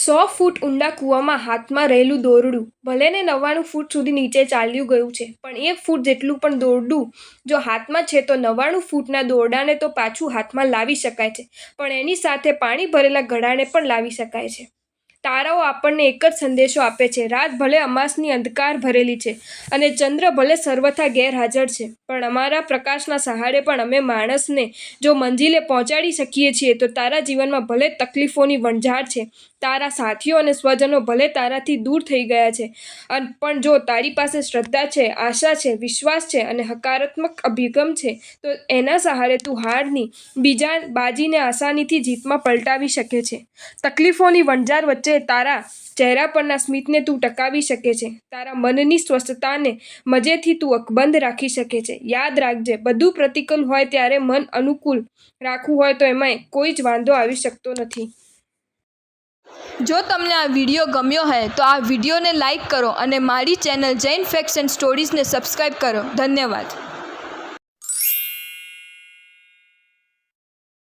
100 ફૂટ ઊંડા કૂવામાં હાથમાં રહેલું દોરડું ભલે ને 99 ફૂટ સુધી નીચે ચાલ્યું ગયું છે, પણ 1 ફૂટ જેટલું પણ દોરડું જો હાથમાં છે તો 99 ફૂટના દોરડાને તો પાછું હાથમાં લાવી શકાય છે, પણ એની સાથે પાણી ભરેલા ઘડાને પણ લાવી શકાય છે. તારાઓ આપણને એક જ સંદેશો આપે છે. રાત ભલે અમાસની અંધકાર ભરેલી છે અને ચંદ્ર ભલે સર્વથા ગેરહાજર છે, પણ અમારા પ્રકાશના સહારે પણ અમે માણસને જો મંજિલે પહોંચાડી શકીએ છીએ. તો તારા જીવનમાં ભલે તકલીફોની વણઝાર છે, તારા સાથીઓ અને સ્વજનો ભલે તારાથી દૂર થઈ ગયા છે, પણ જો તારી પાસે શ્રદ્ધા છે, આશા છે, વિશ્વાસ છે અને હકારાત્મક અભિગમ છે, તો એના સહારે તું હારની બાજીને આસાનીથી જીતમાં પલટાવી શકે છે. તકલીફોની વણઝાર વચ્ચે તારા ચહેરા પરના સ્મિતને તું ટકાવી શકે છે. તારા મનની સ્વસ્થતાને મજેથી તું અકબંધ રાખી શકે છે. યાદ રાખજે, બધું પ્રતિકૂળ હોય ત્યારે મન અનુકૂળ રાખવું હોય તો એમાં કોઈ જ વાંધો આવી શકતો નથી. જો તમને આ વિડીયો ગમ્યો હોય તો આ વિડીયોને લાઈક કરો અને મારી ચેનલ જૈન ફેક્ટ્સ એન્ડ સ્ટોરીઝને સબસ્ક્રાઈબ કરો. ધન્યવાદ.